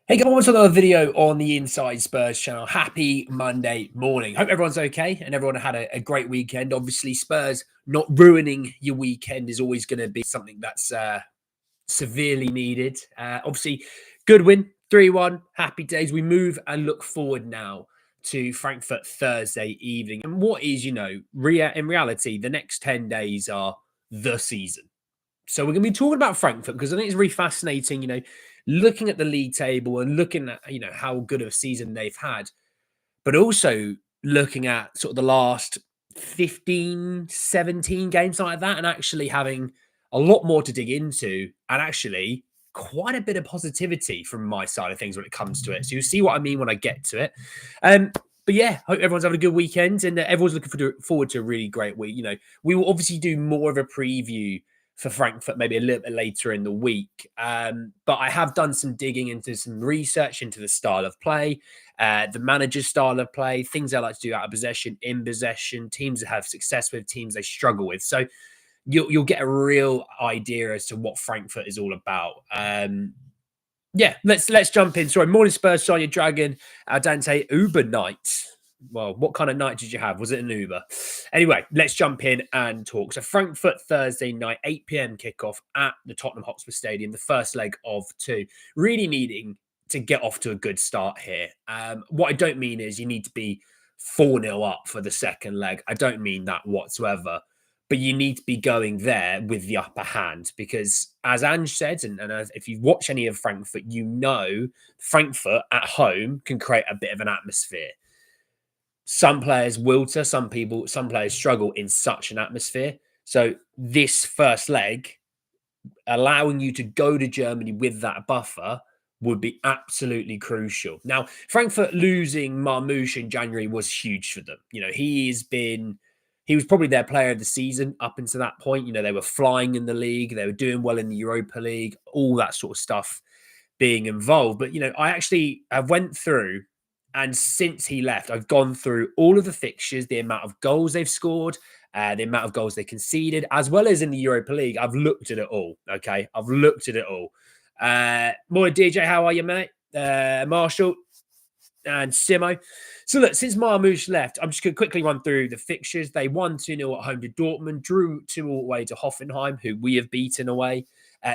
Hey guys, what's another video on the Inside Spurs channel. Happy Monday morning. Hope everyone's okay and everyone had a great weekend. Obviously, Spurs not ruining your weekend is always going to be something that's severely needed. Obviously, good win, 3-1, happy days. We move and look forward now to Frankfurt Thursday evening. And what is, in reality, the next 10 days are the season. So we're going to be talking about Frankfurt because I think it's really fascinating, looking at the league table and looking at, how good of a season they've had, but also looking at sort of the last 15, 17 games like that and actually having a lot more to dig into and actually quite a bit of positivity from my side of things when it comes to it. So you'll see what I mean when I get to it. But yeah, hope everyone's having a good weekend and everyone's looking forward to a really great week. We will obviously do more of a preview for Frankfurt maybe a little bit later in the week. But I have done some digging into some research into the style of play, the manager's style of play, things they like to do out of possession, in possession, teams that have success with, teams they struggle with. So you'll get a real idea as to what Frankfurt is all about. Yeah, let's jump in. Sorry, morning Spurs, Sonia Dragon, Dante, Uber night. Well, what kind of night did you have? Was it an Uber? Anyway, let's jump in and talk. So Frankfurt Thursday night, 8 p.m. kickoff at the Tottenham Hotspur Stadium, the first leg of two. Really needing to get off to a good start here. What I don't mean is you need to be 4-0 up for the second leg. I don't mean that whatsoever. But you need to be going there with the upper hand because, as Ange said, and as if you watch any of Frankfurt, Frankfurt at home can create a bit of an atmosphere. Some players wilter, some players struggle in such an atmosphere. So this first leg, allowing you to go to Germany with that buffer would be absolutely crucial. Now, Frankfurt losing Marmoush in January was huge for them. He was probably their player of the season up until that point. They were flying in the league. They were doing well in the Europa League, all that sort of stuff being involved. But, I went through and since he left, I've gone through all of the fixtures, the amount of goals they've scored, the amount of goals they conceded, as well as in the Europa League. I've looked at it all, okay? I've looked at it all. Morning, DJ. How are you, mate? Marshall and Simo. So look, since Marmoush left, I'm just going to quickly run through the fixtures. They won 2-0 at home to Dortmund, drew 2-2 away to Hoffenheim, who we have beaten away.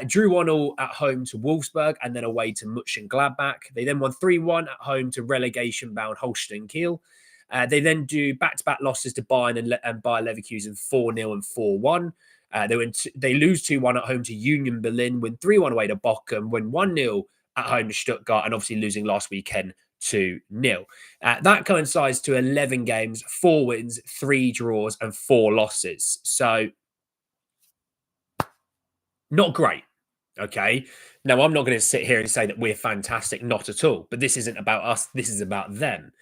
Drew 1-1 at home to Wolfsburg and then away to Mönchengladbach. They then won 3-1 at home to relegation-bound Holstein Kiel. They then do back-to-back losses to Bayern and Bayer Leverkusen 4-0 and 4-1. They lose 2-1 at home to Union Berlin, win 3-1 away to Bochum, win 1-0 at home to Stuttgart, and obviously losing last weekend 2-0. That coincides to 11 games, 4 wins, 3 draws, and 4 losses. So, not great. Okay. Now, I'm not going to sit here and say that we're fantastic, not at all. But this isn't about us. This is about them.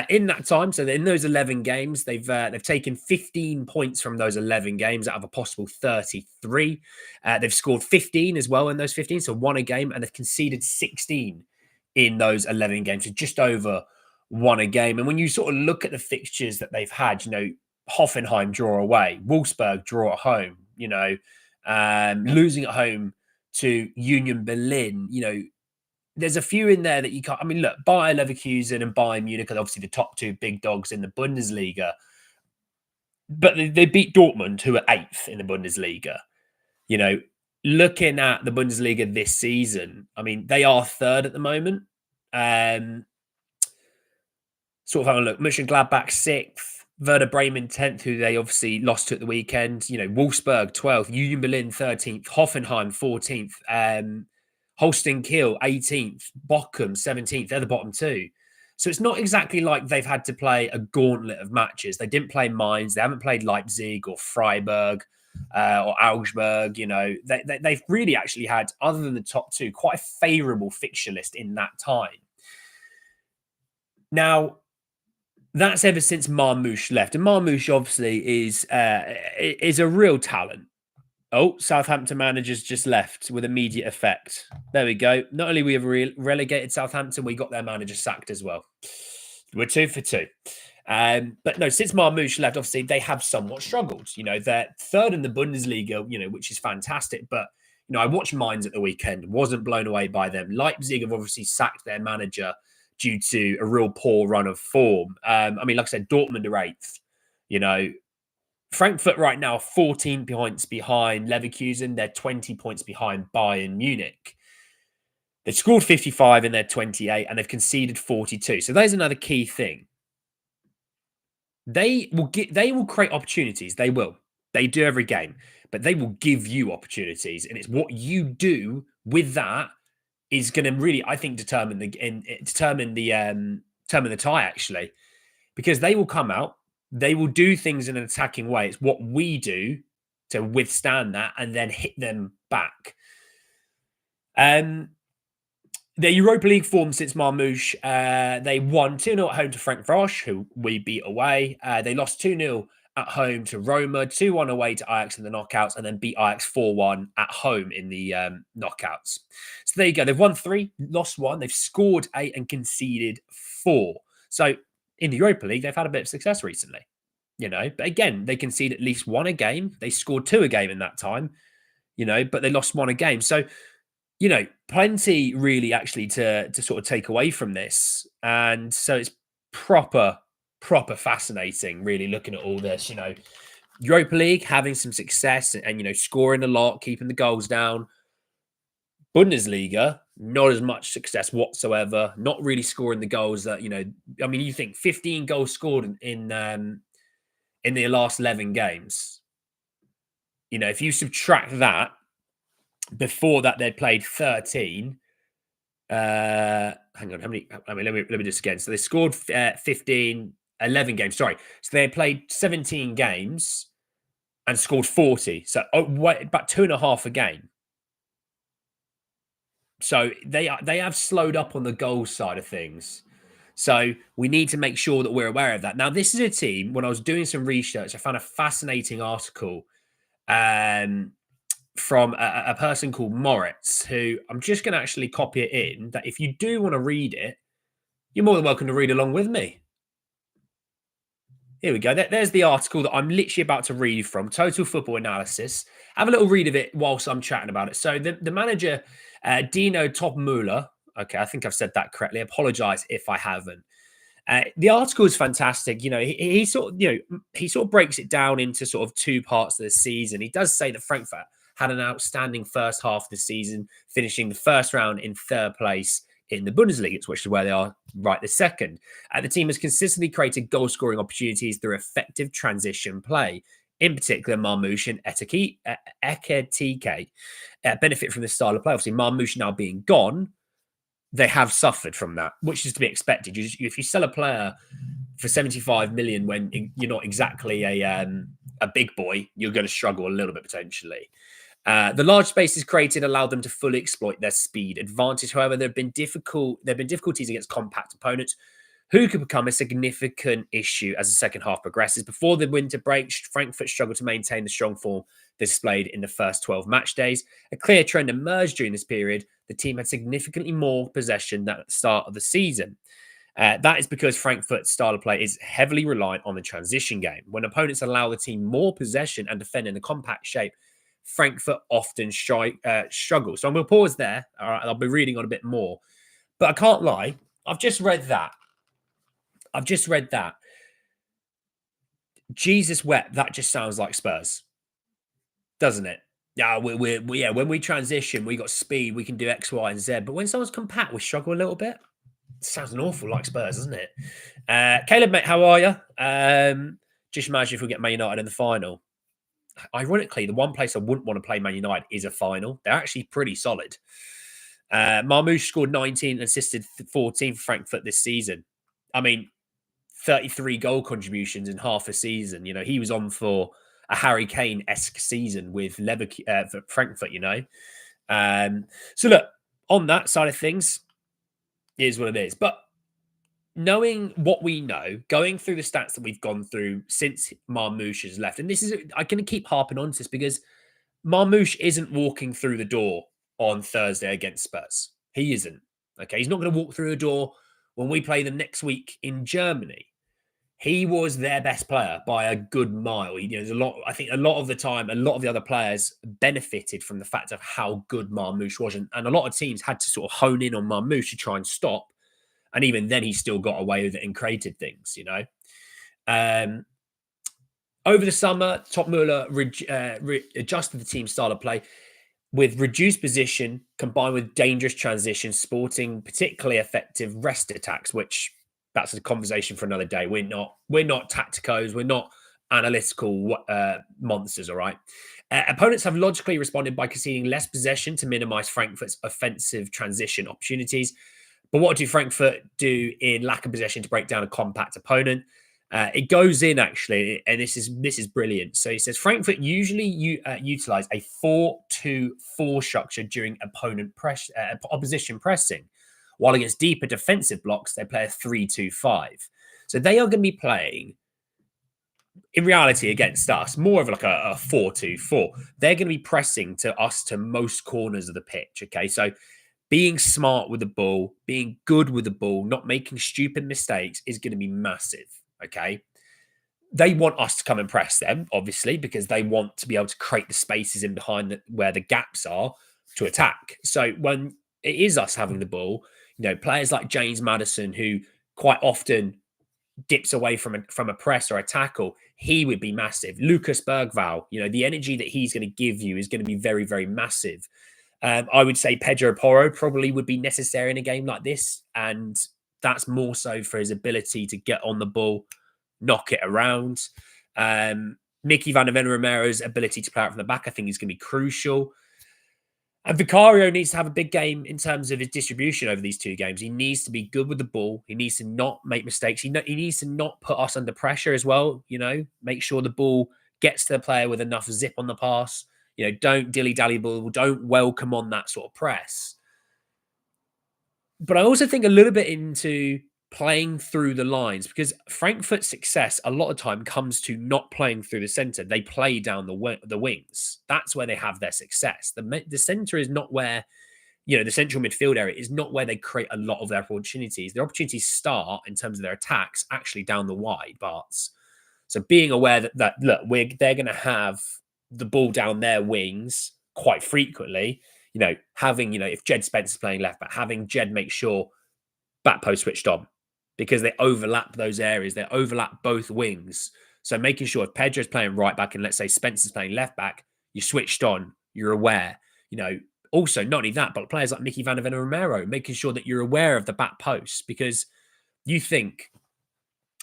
In that time, so in those 11 games, they've taken 15 points from those 11 games out of a possible 33. They've scored 15 as well in those 15, so 1 a game, and they've conceded 16 in those 11 games, so just over 1 a game. And when you sort of look at the fixtures that they've had, Hoffenheim draw away, Wolfsburg draw at home, losing at home to Union Berlin, there's a few in there that you can't. I mean, look, Bayer Leverkusen and Bayern Munich are obviously the top 2 big dogs in the Bundesliga, but they beat Dortmund, who are 8th in the Bundesliga. Looking at the Bundesliga this season, I mean, they are 3rd at the moment. Sort of having a look, Mönchengladbach 6th, Werder Bremen 10th, who they obviously lost to at the weekend. Wolfsburg 12th, Union Berlin 13th, Hoffenheim 14th, Holstein Kiel 18th, Bochum 17th. They're the bottom 2. So it's not exactly like they've had to play a gauntlet of matches. They didn't play Mainz. They haven't played Leipzig or Freiburg or Augsburg. They've really actually had, other than the top 2, quite a favourable fixture list in that time. Now, that's ever since Marmoush left. And Marmoush obviously is a real talent. Oh, Southampton managers just left with immediate effect. There we go. Not only we have relegated Southampton, we got their manager sacked as well. We're 2 for 2. But no, since Marmoush left, obviously they have somewhat struggled. They're 3rd in the Bundesliga, which is fantastic. But I watched Mainz at the weekend, wasn't blown away by them. Leipzig have obviously sacked their manager due to a real poor run of form. I mean, like I said, Dortmund are eighth. Frankfurt right now are 14 points behind Leverkusen. They're 20 points behind Bayern Munich. They've scored 55 in their 28 and they've conceded 42. So there's another key thing. They will create opportunities. They will. They do every game, but they will give you opportunities. And it's what you do with that is going to really, I think, determine the tie, actually. Because they will come out, they will do things in an attacking way. It's what we do to withstand that and then hit them back. Their Europa League form since Marmouche, they won 2-0 at home to Frankfurt, who we beat away. They lost 2-0 at home to Roma, 2-1 away to Ajax in the knockouts, and then beat Ajax 4-1 at home in the knockouts. So there you go. They've won 3, lost 1. They've scored 8 and conceded 4. So in the Europa League, they've had a bit of success recently. But again, they conceded at least 1 a game. They scored 2 a game in that time, but they lost 1 a game. So, plenty really actually to sort of take away from this. And so it's proper fascinating, really looking at all this, Europa League having some success and scoring a lot, keeping the goals down. Bundesliga, not as much success whatsoever, not really scoring the goals that, I mean, you think 15 goals scored in the last 11 games. If you subtract that, before that they'd played 13. Hang on, how many? I mean, let me do this again. So they scored 11 games. Sorry, so they played 17 games and scored 40. So about 2.5 a game. So they have slowed up on the goal side of things. So we need to make sure that we're aware of that. Now, this is a team. When I was doing some research, I found a fascinating article from a person called Moritz, who I'm just going to actually copy it in, that if you do want to read it, you're more than welcome to read along with me. Here we go. There's the article that I'm literally about to read from, Total Football Analysis. Have a little read of it whilst I'm chatting about it. So the manager, Dino Topmuller, okay, I think I've said that correctly. Apologise if I haven't. The article is fantastic. He sort of breaks it down into sort of 2 parts of the season. He does say that Frankfurt had an outstanding first half of the season, finishing the first round in 3rd place in the Bundesliga, which is where they are right this second. The team has consistently created goal-scoring opportunities through effective transition play. In particular, Marmouche and Ekitike benefit from this style of play. Obviously, Marmouche now being gone, they have suffered from that, which is to be expected. If you sell a player for 75 million when you're not exactly a big boy, you're going to struggle a little bit potentially. The large spaces created allowed them to fully exploit their speed advantage. However, there have been difficulties against compact opponents who could become a significant issue as the second half progresses. Before the winter break, Frankfurt struggled to maintain the strong form displayed in the first 12 match days. A clear trend emerged during this period. The team had significantly more possession than at the start of the season. That is because Frankfurt's style of play is heavily reliant on the transition game. When opponents allow the team more possession and defend in a compact shape, Frankfurt often struggle. So I'm going to pause there. All right, I'll be reading on a bit more. But I can't lie. I've just read that. Jesus wept. That just sounds like Spurs, doesn't it? Yeah, when we transition, we got speed. We can do X, Y, and Z. But when someone's compact, we struggle a little bit. It sounds an awful like Spurs, doesn't it? Caleb, mate, how are you? Just imagine if we get Man United in the final. Ironically, the one place I wouldn't want to play Man United is a final. They're actually pretty solid. Marmouche scored 19 and assisted 14 for Frankfurt this season. I mean, 33 goal contributions in half a season. He was on for a Harry Kane-esque season with for Frankfurt, So look, on that side of things, here's what it is. But knowing what we know, going through the stats that we've gone through since Marmouche has left, and I'm going to keep harping on to this because Marmouche isn't walking through the door on Thursday against Spurs. He isn't. Okay, he's not going to walk through the door when we play them next week in Germany. he was their best player by a good mile. There's a lot. I think a lot of the time, a lot of the other players benefited from the fact of how good Marmoush was, and a lot of teams had to sort of hone in on Marmoush to try and stop. And even then, he still got away with it and created things. Um, Over the summer, Topmuller adjusted the team's style of play with reduced position combined with dangerous transitions, sporting particularly effective rest attacks, which that's a conversation for another day. We're not tacticos, we're not analytical monsters, all right? Opponents have logically responded by conceding less possession to minimize Frankfurt's offensive transition opportunities. But what do Frankfurt do in lack of possession to break down a compact opponent? It goes in actually, and this is brilliant. So he says Frankfurt usually utilize a 4-2-4 structure during opposition pressing, while against deeper defensive blocks they play a 3-2-5. So they are going to be playing, in reality, against us more of like a 4-2-4. They're going to be pressing to us to most corners of the pitch. Okay, so being smart with the ball, being good with the ball, not making stupid mistakes is going to be massive. Okay. They want us to come and press them, obviously, because they want to be able to create the spaces in behind where the gaps are to attack. So when it is us having the ball, players like James Maddison, who quite often dips away from a press or a tackle, he would be massive. Lucas Bergvall, the energy that he's going to give you is going to be very, very massive. I would say Pedro Porro probably would be necessary in a game like this, and that's more so for his ability to get on the ball, knock it around. Mickey van der Ven Romero's ability to play out from the back, I think, is going to be crucial. And Vicario needs to have a big game in terms of his distribution over these two games. He needs to be good with the ball. He needs to not make mistakes. He needs to not put us under pressure as well. Make sure the ball gets to the player with enough zip on the pass. Don't dilly-dally ball. Don't welcome on that sort of press. But I also think a little bit into playing through the lines, because Frankfurt's success a lot of time comes to not playing through the center. They play down the wings. That's where they have their success. The center is not where, the central midfield area is not where they create a lot of their opportunities. Their opportunities start in terms of their attacks actually down the wide parts. So being aware that look, they're going to have the ball down their wings quite frequently. Having, if Jed Spencer's playing left back, having Jed make sure back post switched on, because they overlap those areas. They overlap both wings. So making sure if Pedro's playing right back and let's say Spencer's playing left back, you're switched on, you're aware. Also not only that, but players like Mickey van der Ven Romero, making sure that you're aware of the back post, because you think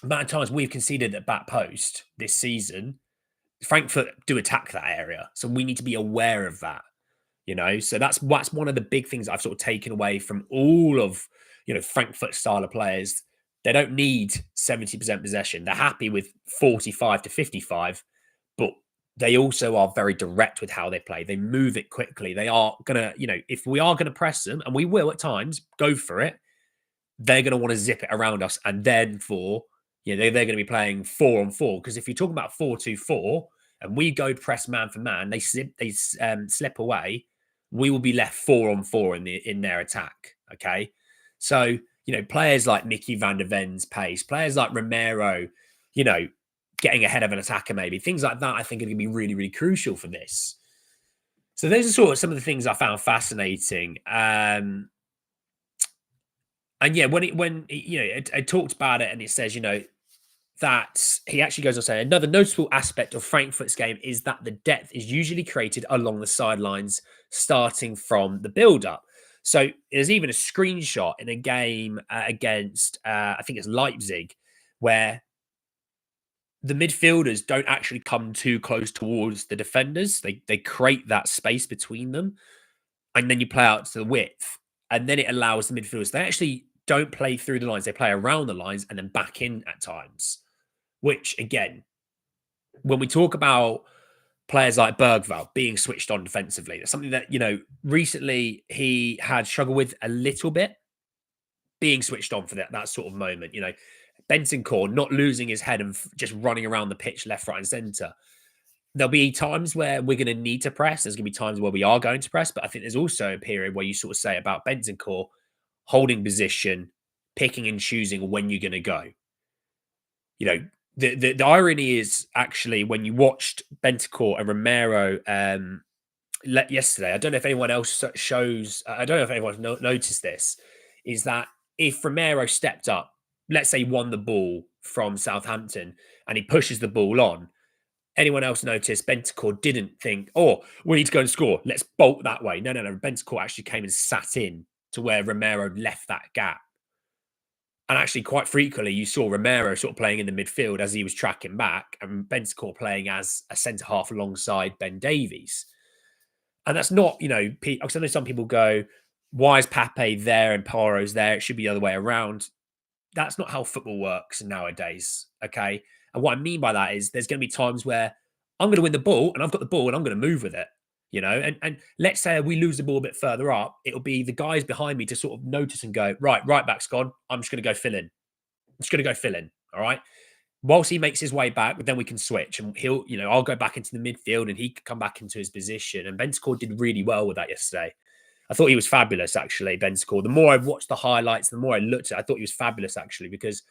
the amount of times we've conceded at back post this season, Frankfurt do attack that area. So we need to be aware of that. So that's one of the big things I've sort of taken away from all of, Frankfurt style of players. They don't need 70% possession. They're happy with 45 to 55, but they also are very direct with how they play. They move it quickly. They are going to, if we are going to press them, and we will at times, go for it, they're going to want to zip it around us. And then they're going to be playing 4-on-4. Because if you're talking about 4-2-4 and we go press man for man, they slip away, we will be left 4-on-4 in their attack. Okay. So, players like Mickey van der Ven's pace, players like Romero, getting ahead of an attacker, maybe things like that, I think are going to be really, really crucial for this. So those are sort of some of the things I found fascinating. And yeah, when it talked about it and it says, that he actually goes on saying another noticeable aspect of Frankfurt's game is that the depth is usually created along the sidelines, starting from the build-up. So there's even a screenshot in a game against, I think it's Leipzig, where the midfielders don't actually come too close towards the defenders. They create that space between them, and then you play out to the width, and then it allows the midfielders. They actually don't play through the lines. They play around the lines and then back in at times. Which, again, when we talk about players like Bergvall being switched on defensively, that's something that, recently he had struggled with a little bit, being switched on for that sort of moment. Bentancur not losing his head and just running around the pitch left, right, and centre. There'll be times where we're going to need to press. There's going to be times where we are going to press, but I think there's also a period where you sort of say about Bentancur holding position, picking and choosing when you're going to go. you know, the irony is actually when you watched Bentancur and Romero yesterday, I don't know if anyone else shows, I don't know if anyone noticed this, is that if Romero stepped up, let's say he won the ball from Southampton and he pushes the ball on, anyone else notice Bentancur didn't think, oh, we need to go and score. Let's bolt that way. No. Bentancur actually came and sat in to where Romero left that gap. And actually, quite frequently, you saw Romero sort of playing in the midfield as he was tracking back, and Bentancur playing as a centre half alongside Ben Davies. And that's not, because I know some people go, why is Pape there and Paro's there? It should be the other way around. That's not how football works nowadays. Okay. And what I mean by that is there's going to be times where I'm going to win the ball and I've got the ball and I'm going to move with it, and let's say we lose the ball a bit further up. It'll be the guys behind me to sort of notice and go, right back's gone. I'm just going to go fill in. I'm just going to go fill in. All right. Whilst he makes his way back, then we can switch and I'll go back into the midfield and he can come back into his position. And Bentancur did really well with that yesterday. I thought he was fabulous, actually, Bentancur. The more I watched the highlights, the more I looked at it, I thought he was fabulous, actually, because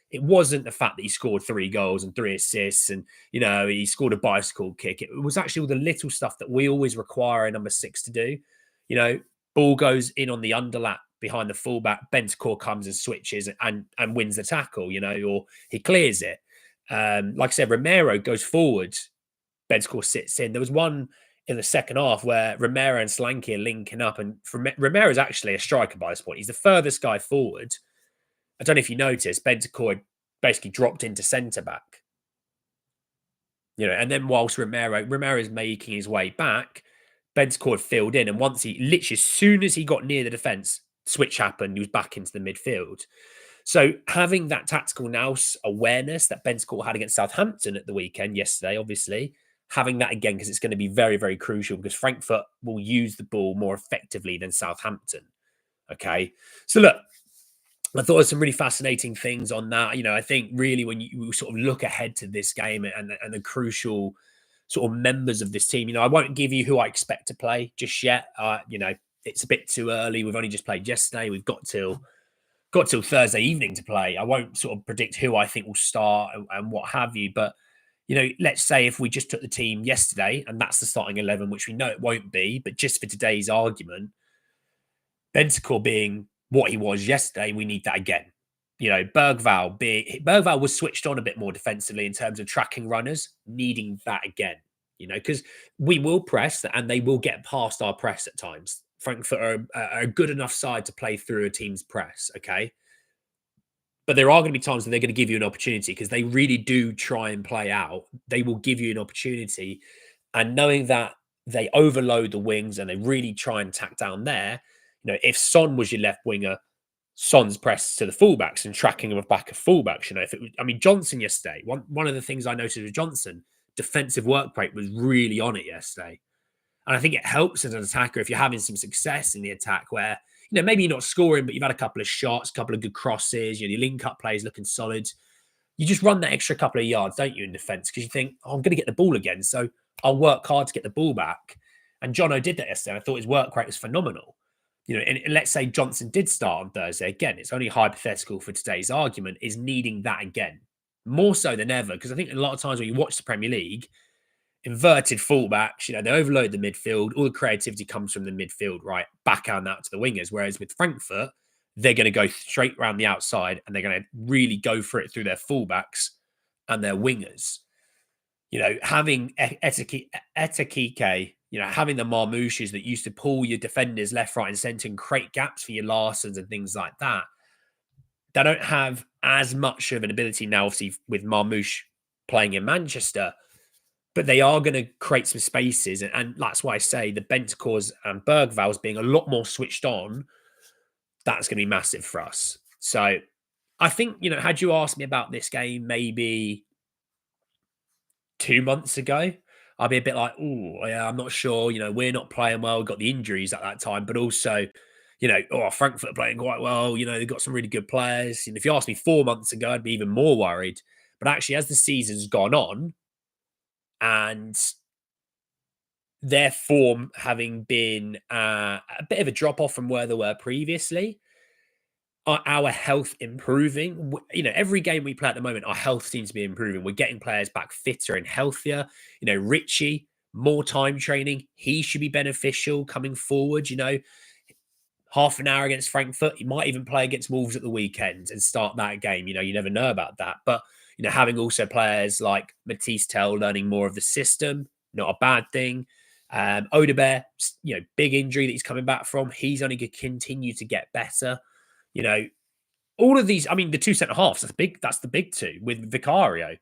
it wasn't the fact that he scored 3 goals and 3 assists and, he scored a bicycle kick. It was actually all the little stuff that we always require a number 6 to do. Ball goes in on the underlap behind the fullback. Bentancur comes and switches and wins the tackle, or he clears it. Like I said, Romero goes forward. Bentancur sits in. There was one in the second half where Romero and Solanke are linking up, and Romero is actually a striker by this point. He's the furthest guy forward. I don't know if you noticed, Bentancur basically dropped into centre back. And then whilst Romero is making his way back, Bentancur filled in, and once as soon as he got near the defence, switch happened. He was back into the midfield. So having that tactical nous awareness that Bentancur had against Southampton at the weekend, yesterday, obviously, having that again, because it's going to be very, very crucial because Frankfurt will use the ball more effectively than Southampton. Okay. So look, I thought there's some really fascinating things on that. I think really when you sort of look ahead to this game and the crucial sort of members of this team, I won't give you who I expect to play just yet. It's a bit too early. We've only just played yesterday. We've got till Thursday evening to play. I won't sort of predict who I think will start and what have you. But, let's say if we just took the team yesterday and that's the starting 11, which we know it won't be, but just for today's argument, Bentancur being what he was yesterday, we need that again. Bergvall was switched on a bit more defensively in terms of tracking runners, needing that again, because we will press and they will get past our press at times. Frankfurt are a good enough side to play through a team's press, okay? But there are going to be times when they're going to give you an opportunity because they really do try and play out. They will give you an opportunity. And knowing that they overload the wings and they really try and tack down there, if Son was your left winger, Son's press to the fullbacks and tracking them back of fullbacks. Johnson yesterday, one of the things I noticed with Johnson, defensive work rate was really on it yesterday. And I think it helps as an attacker if you're having some success in the attack where, maybe you're not scoring, but you've had a couple of shots, a couple of good crosses, your link-up plays looking solid. You just run that extra couple of yards, don't you, in defence? Because you think, I'm going to get the ball again, so I'll work hard to get the ball back. And Jono did that yesterday. I thought his work rate was phenomenal. And let's say Johnson did start on Thursday. Again, it's only hypothetical for today's argument, is needing that again. More so than ever, because I think a lot of times when you watch the Premier League, inverted fullbacks, they overload the midfield. All the creativity comes from the midfield, right? Backhand out to the wingers. Whereas with Frankfurt, they're going to go straight around the outside and they're going to really go for it through their fullbacks and their wingers. Having Etekike, having the Marmoushes that used to pull your defenders left, right, and centre and create gaps for your Larsens and things like that. They don't have as much of an ability now, obviously, with Marmoush playing in Manchester. But they are going to create some spaces. And that's why I say the Bentancurs and Bergvalls being a lot more switched on, that's going to be massive for us. So I think, had you asked me about this game maybe 2 months ago, I'd be a bit like, oh, yeah, I'm not sure. We're not playing well. We got the injuries at that time. But also, Frankfurt are playing quite well. They've got some really good players. And if you asked me 4 months ago, I'd be even more worried. But actually, as the season's gone on, and their form having been a bit of a drop-off from where they were previously, our health improving? You know, every game we play at the moment, our health seems to be improving. We're getting players back fitter and healthier. You know, Richie, more time training. He should be beneficial coming forward. You know, half an hour against Frankfurt. He might even play against Wolves at the weekend and start that game. You know, you never know about that. But, you know, having also players like Matisse Tell learning more of the system, not a bad thing. Odebear, you know, big injury that he's coming back from. He's only going to continue to get better. You know, all of these, I mean, the two centre halves, that's the big two with Vicario.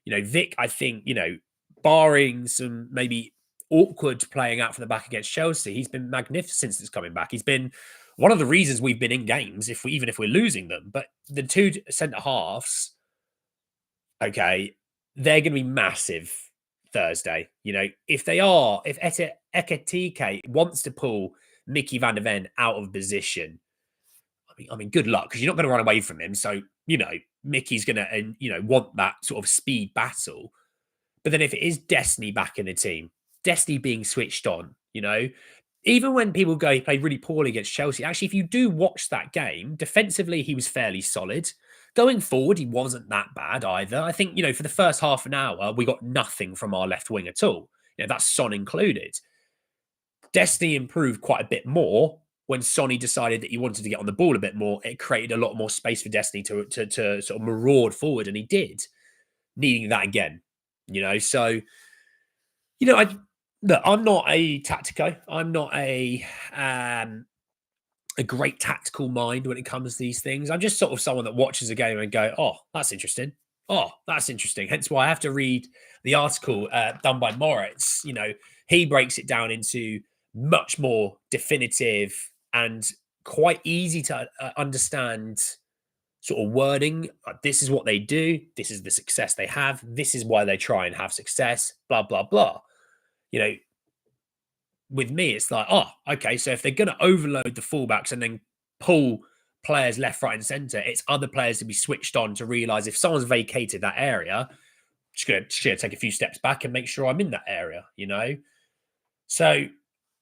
You know, Vic, I think, you know, barring some maybe awkward playing out from the back against Chelsea, he's been magnificent since coming back. He's been one of the reasons we've been in games, even if we're losing them. But the two centre halves, okay, they're going to be massive Thursday. You know, if Ekitike wants to pull Mickey van der Ven out of position, I mean, good luck because you're not going to run away from him. So, you know, Mickey's going to, you know, want that sort of speed battle. But then if it is Destiny back in the team, Destiny being switched on, you know, even when people go, he played really poorly against Chelsea. Actually, if you do watch that game, defensively, he was fairly solid. Going forward, he wasn't that bad either. I think, you know, for the first half an hour, we got nothing from our left wing at all. You know, that's Son included. Destiny improved quite a bit more when Sonny decided that he wanted to get on the ball a bit more. It created a lot more space for Destiny to sort of maraud forward, and he did, needing that again. You know, so you know, I'm not a tactico. I'm not a great tactical mind when it comes to these things. I'm just sort of someone that watches a game and go, "Oh, that's interesting. Oh, that's interesting." Hence why I have to read the article done by Moritz. You know, he breaks it down into much more definitive and quite easy to understand sort of wording. This is what they do. This is the success they have. This is why they try and have success. Blah blah blah. You know, with me, it's like, oh, okay. So if they're going to overload the fullbacks and then pull players left, right, and centre, it's other players to be switched on to realise if someone's vacated that area, just going to take a few steps back and make sure I'm in that area. You know, so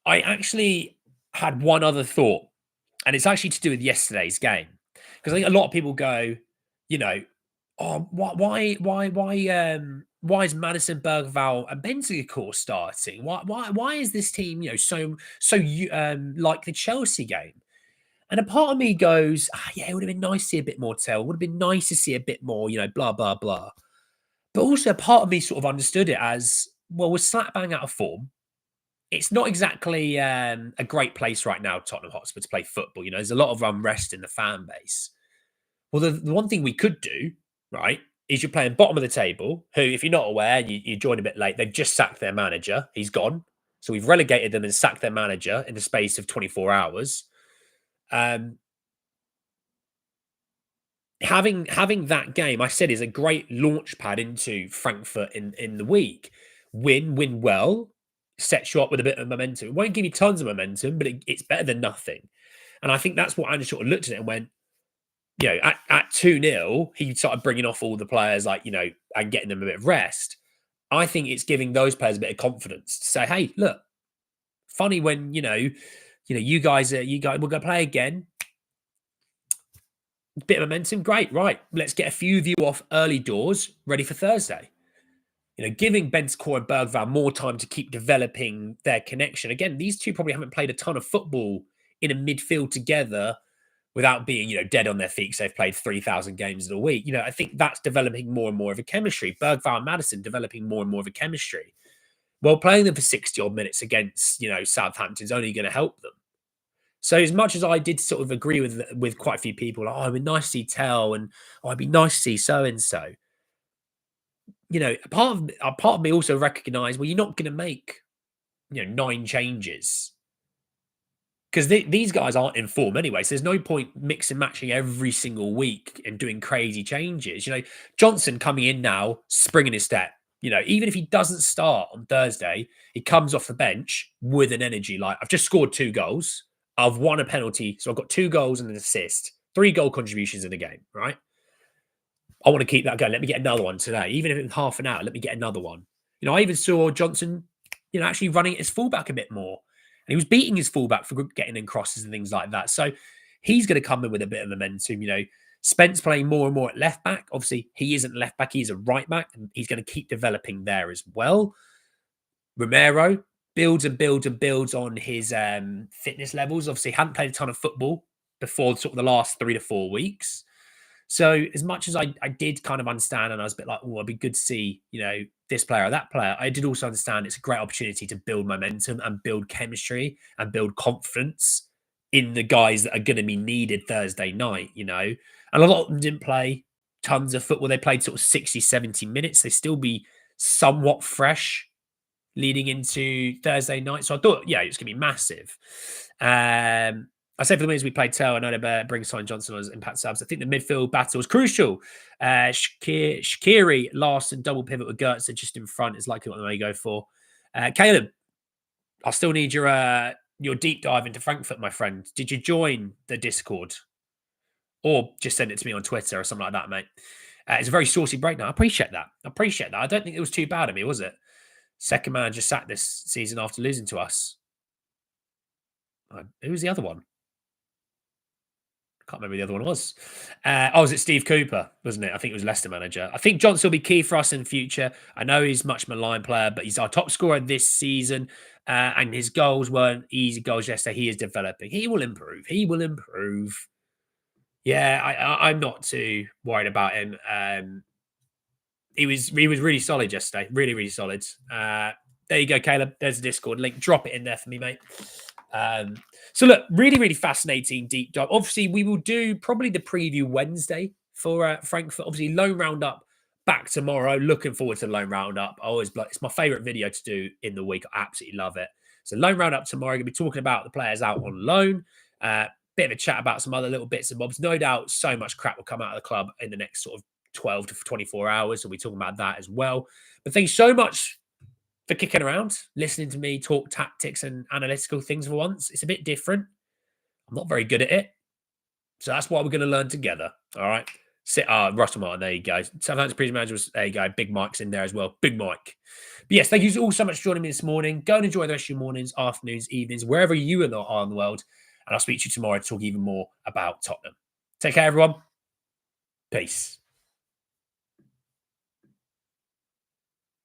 I actually had one other thought, and it's actually to do with yesterday's game. Because I think a lot of people go, you know, oh, why is Madison, Bergval, and Bentancur starting? Why is this team, you know, so like the Chelsea game? And a part of me goes, yeah, it would have been nice to see a bit more Tell. It would have been nice to see a bit more, you know, blah blah blah. But also, a part of me sort of understood it as, well, we're slap bang out of form. It's not exactly a great place right now, Tottenham Hotspur, to play football. You know, there's a lot of unrest in the fan base. Well, the one thing we could do, right, is you're playing bottom of the table, who, if you're not aware, you joined a bit late, they've just sacked their manager. He's gone. So we've relegated them and sacked their manager in the space of 24 hours. Having that game, I said, is a great launch pad into Frankfurt in the week. Win well, sets you up with a bit of momentum. It won't give you tons of momentum, but it's better than nothing. And I think that's what Ange sort of looked at it and went, you know, at 2-0, he started bringing off all the players, like, you know, and getting them a bit of rest. I think it's giving those players a bit of confidence to say, hey, look, funny when, you know, you guys, we're going to play again. Bit of momentum, great, right. Let's get a few of you off early doors, ready for Thursday. You know, giving Bentancur and Bergval more time to keep developing their connection. Again, these two probably haven't played a ton of football in a midfield together without being, you know, dead on their feet because they've played 3,000 games in a week. You know, I think that's developing more and more of a chemistry. Bergval and Madison developing more and more of a chemistry. Well, playing them for 60-odd minutes against, you know, Southampton is only going to help them. So as much as I did sort of agree with quite a few people, like, oh, it'd be nice to see Tell and oh, it'd be nice to see so-and-so. You know, a part of me also recognised, well, you're not going to make, you know, 9 changes because these guys aren't in form anyway. So there's no point mix and matching every single week and doing crazy changes. You know, Johnson coming in now, springing his step. You know, even if he doesn't start on Thursday, he comes off the bench with an energy like, I've just scored 2 goals. I've won a penalty. So I've got 2 goals and an assist, 3 goal contributions in a game, right? I want to keep that going. Let me get another one today. Even if it's half an hour, let me get another one. You know, I even saw Johnson, you know, actually running his fullback a bit more. And he was beating his fullback for getting in crosses and things like that. So he's going to come in with a bit of momentum. Spence playing more and more at left back. Obviously, he isn't left back, he's a right back, and he's going to keep developing there as well. Romero builds and builds and builds on his fitness levels. Obviously, hadn't played a ton of football before sort of the last 3 to 4 weeks. So as much as I did kind of understand, and I was a bit like, oh, it'd be good to see, this player or that player, I did also understand it's a great opportunity to build momentum and build chemistry and build confidence in the guys that are going to be needed Thursday night, And a lot of them didn't play tons of football. They played sort of 60, 70 minutes. They still be somewhat fresh leading into Thursday night. So I thought, yeah, it's going to be massive. I said for the minutes we played Tell, I know they bring Simon Johnson as impact subs. I think the midfield battle is crucial. Shaqiri, Larson, double pivot with Gertz just in front is likely what they may go for. Caleb, I still need your deep dive into Frankfurt, my friend. Did you join the Discord? Or just send it to me on Twitter or something like that, mate. It's a very saucy breakdown. I appreciate that. I don't think it was too bad of me, was it? Second manager sacked this season after losing to us. Who was the other one? I can't remember who the other one was. Was it Steve Cooper, wasn't it? I think it was Leicester manager. I think Johnson will be key for us in the future. I know he's much maligned player, but he's our top scorer this season. And his goals weren't easy goals yesterday. He is developing. He will improve. Yeah, I'm not too worried about him. He was really solid yesterday. Really, really solid. There you go, Caleb. There's the Discord link. Drop it in there for me, mate. So look, really, really fascinating deep dive. Obviously, we will do probably the preview Wednesday for Frankfurt. Obviously, loan roundup back tomorrow. Looking forward to the loan roundup. It's my favorite video to do in the week. I absolutely love it. So loan roundup tomorrow. Going to be talking about the players out on loan. Bit of a chat about some other little bits and bobs. No doubt, so much crap will come out of the club in the next sort of 12 to 24 hours. So we'll be talking about that as well. But thanks so much for kicking around, listening to me talk tactics and analytical things for once. It's a bit different. I'm not very good at it. So that's what we're going to learn together. All right. Russell Martin, there you go. Southampton Prison Manager was, there you go. Big Mike's in there as well. Big Mike. But yes, thank you all so much for joining me this morning. Go and enjoy the rest of your mornings, afternoons, evenings, wherever you are in the world. And I'll speak to you tomorrow to talk even more about Tottenham. Take care, everyone. Peace.